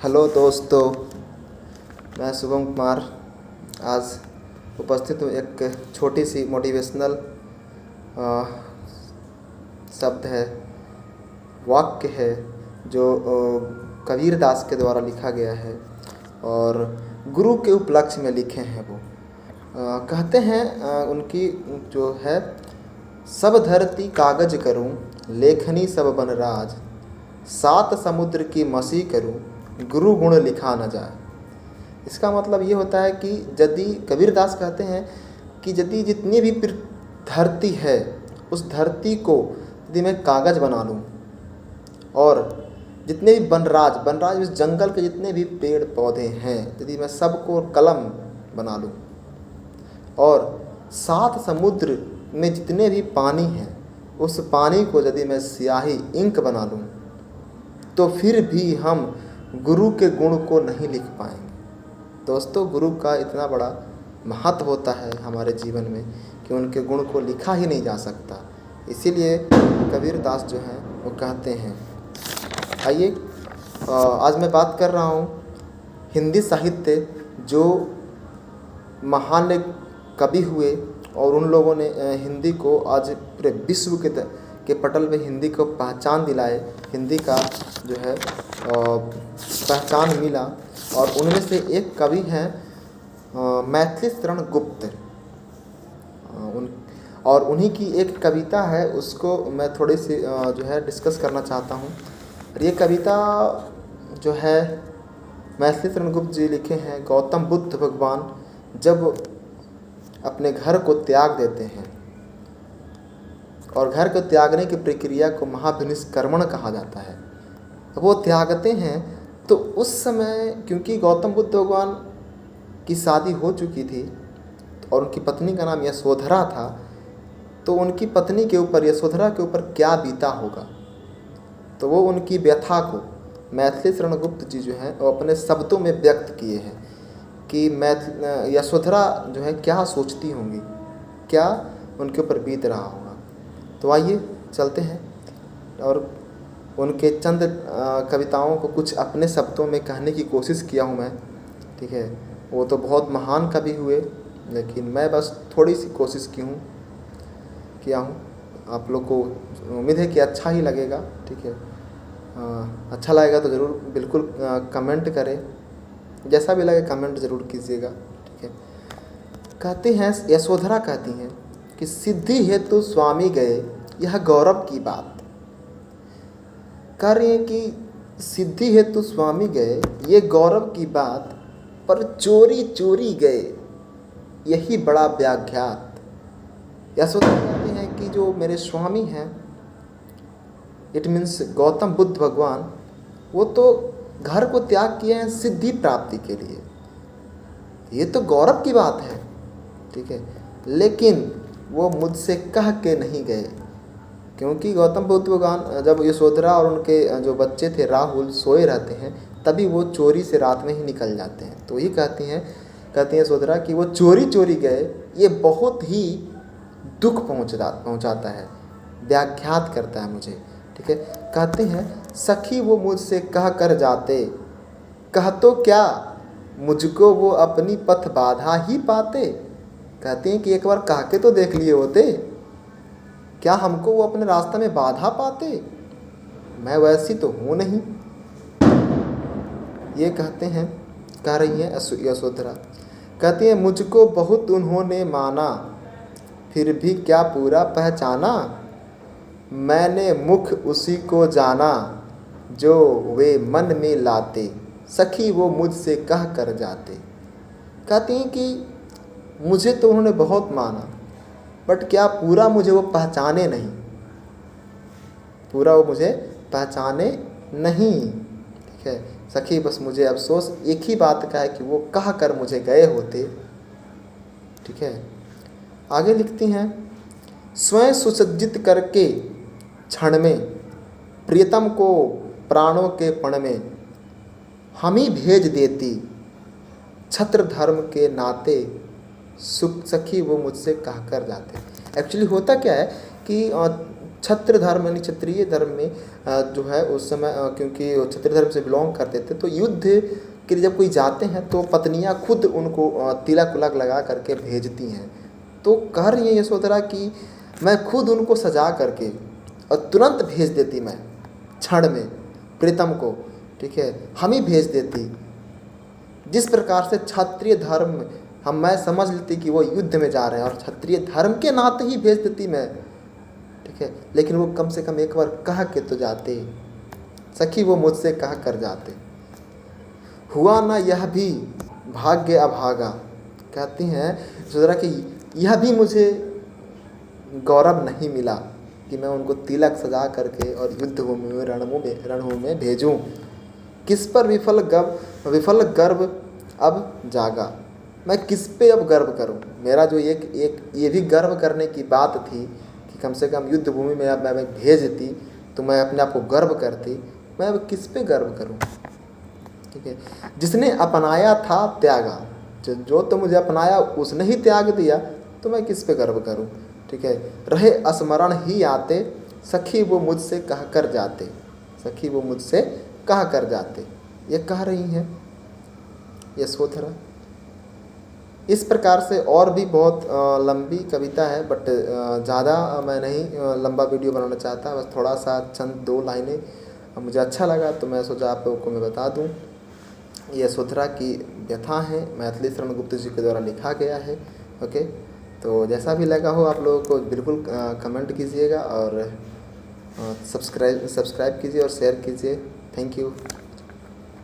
Hello दोस्तों, मैं शुभम कुमार आज उपस्थित हूँ। एक छोटी सी मोटिवेशनल शब्द है, वाक्य है जो कबीर दास के द्वारा लिखा गया है और गुरु के उपलक्ष्य में लिखे हैं। वो कहते हैं उनकी जो है, सब धरती कागज करूं, लेखनी सब बनराज, सात समुद्र की मसी करूं, गुरु गुण लिखा न जाए। इसका मतलब ये होता है कि यदि कबीर दास कहते हैं कि यदि जितनी भी धरती है, उस धरती को यदि मैं कागज़ बना लूँ और जितने भी बनराज इस जंगल के जितने भी पेड़ पौधे हैं, यदि मैं सबको कलम बना लूँ और सात समुद्र में जितने भी पानी हैं, उस पानी को यदि मैं स्याही इंक बना लूँ, तो फिर भी हम गुरु के गुण को नहीं लिख पाएंगे। दोस्तों, गुरु का इतना बड़ा महत्व होता है हमारे जीवन में कि उनके गुण को लिखा ही नहीं जा सकता। इसीलिए कबीर दास जो हैं वो कहते हैं। आइए, आज मैं बात कर रहा हूँ हिंदी साहित्य जो महान कवि हुए और उन लोगों ने हिंदी को आज पूरे विश्व के पटल में हिंदी को पहचान दिलाए, हिंदी का जो है पहचान मिला। और उनमें से एक कवि हैं मैथिली शरण गुप्त, और उन्हीं की एक कविता है, उसको मैं थोड़ी सी जो है डिस्कस करना चाहता हूँ। और ये कविता जो है मैथिली शरण गुप्त जी लिखे हैं। गौतम बुद्ध भगवान जब अपने घर को त्याग देते हैं, और घर को त्यागने की प्रक्रिया को महाभिनिष्क्रमण कहा जाता है, वो त्यागते हैं, तो उस समय क्योंकि गौतम बुद्ध भगवान की शादी हो चुकी थी और उनकी पत्नी का नाम यशोधरा था, तो उनकी पत्नी के ऊपर, यशोधरा के ऊपर क्या बीता होगा, तो वो उनकी व्यथा को मैथिली शरण गुप्त जी जो हैं वो अपने शब्दों में व्यक्त किए हैं कि यशोधरा जो है क्या सोचती होंगी, क्या उनके ऊपर बीत रहा होगा। तो आइए चलते हैं और उनके चंद कविताओं को कुछ अपने शब्दों में कहने की कोशिश किया हूँ मैं। ठीक है, वो तो बहुत महान कवि हुए, लेकिन मैं बस थोड़ी सी कोशिश किया हूँ। आप लोग को उम्मीद है कि अच्छा ही लगेगा। ठीक है, अच्छा लगेगा तो ज़रूर बिल्कुल कमेंट करें, जैसा भी लगे कमेंट ज़रूर कीजिएगा। ठीक है, कहते हैं, यशोधरा कहती हैं कि सिद्धि हेतु स्वामी गए, यह गौरव की बात। कह रही हैं कि सिद्धि हेतु स्वामी गए, ये गौरव की बात, पर चोरी चोरी गए, यही बड़ा व्याघात। यशोधरा कहते हैं कि जो मेरे स्वामी हैं, इट मीन्स गौतम बुद्ध भगवान, वो तो घर को त्याग किए हैं सिद्धि प्राप्ति के लिए, ये तो गौरव की बात है। ठीक है, लेकिन वो मुझसे कह के नहीं गए, क्योंकि गौतम बुद्ध भगवान जब यशोधरा और उनके जो बच्चे थे राहुल सोए रहते हैं, तभी वो चोरी से रात में ही निकल जाते हैं। तो ये कहती हैं यशोधरा कि वो चोरी चोरी गए, ये बहुत ही दुख पहुंचाता है, व्याघात करता है मुझे। ठीक है, कहते हैं, सखी वो मुझसे कह कर जाते, कह तो क्या मुझको वो अपनी पथ बाधा ही पाते। कहते हैं कि एक बार कह के तो देख लिए होते, क्या हमको वो अपने रास्ते में बाधा पाते, मैं वैसी तो हूँ नहीं। ये कह रही हैं यशोधरा। कहती हैं, मुझको बहुत उन्होंने माना, फिर भी क्या पूरा पहचाना, मैंने मुख उसी को जाना, जो वे मन में लाते, सखी वो मुझसे कह कर जाते। कहती हैं कि मुझे तो उन्होंने बहुत माना, बट क्या पूरा मुझे वो पहचाने नहीं, पूरा वो मुझे पहचाने नहीं। ठीक है, सखी बस मुझे अफसोस एक ही बात का है कि वो कह कर मुझे गए होते। ठीक है, आगे लिखती हैं, स्वयं सुसज्जित करके क्षण में, प्रियतम को प्राणों के पण में, हम ही भेज देती, छत्र धर्म के नाते, सुख सखी वो मुझसे कह कर जाते। एक्चुअली होता क्या है कि क्षत्रिय धर्म यानी क्षत्रिय धर्म में जो है उस समय क्योंकि वो क्षत्रिय धर्म से बिलोंग करते थे, तो युद्ध के लिए जब कोई जाते हैं तो पत्नियां खुद उनको तिलक उलक लगा करके भेजती हैं। तो कह रही है यशोधरा कि मैं खुद उनको सजा करके और तुरंत भेज देती, मैं क्षण में प्रीतम को, ठीक है, हम ही भेज देती। जिस प्रकार से क्षत्रिय धर्म मैं समझ लेती कि वो युद्ध में जा रहे हैं और क्षत्रिय धर्म के नाते ही भेज देती मैं, ठीक है, लेकिन वो कम से कम एक बार कह के तो जाते, सखी वो मुझसे कह कर जाते। हुआ ना यह भी भाग्य अभागा, कहती हैं यशोधरा कि यह भी मुझे गौरव नहीं मिला कि मैं उनको तिलक सजा करके और युद्ध भूमि में रणभूमि में भेजूं। किस पर विफल गर्व अब जागा, मैं किस पे अब गर्व करूं। मेरा जो एक ये भी गर्व करने की बात थी कि कम से कम युद्ध भूमि में अब मैं भेजती तो मैं अपने आप को गर्व करती, मैं अब किस पे गर्व करूं, ठीक है। जिसने अपनाया था त्यागा, जो तो मुझे अपनाया उसने ही त्याग दिया, तो मैं किस पे गर्व करूं, ठीक है। रहे स्मरण ही आते, सखी वो मुझसे कह कर जाते, सखी वो मुझसे कह कर जाते, ये कह रही हैं यशोधरा। इस प्रकार से और भी बहुत लंबी कविता है, बट ज़्यादा मैं नहीं लंबा वीडियो बनाना चाहता, बस थोड़ा सा चंद 2 लाइनें मुझे अच्छा लगा तो मैं सोचा आप लोगों को मैं बता दूं। यशोधरा की व्यथा है, मैथिली शरण गुप्त जी के द्वारा लिखा गया है। ओके, तो जैसा भी लगा हो आप लोगों को बिल्कुल कमेंट कीजिएगा और सब्सक्राइब कीजिए और शेयर कीजिए। Thank you.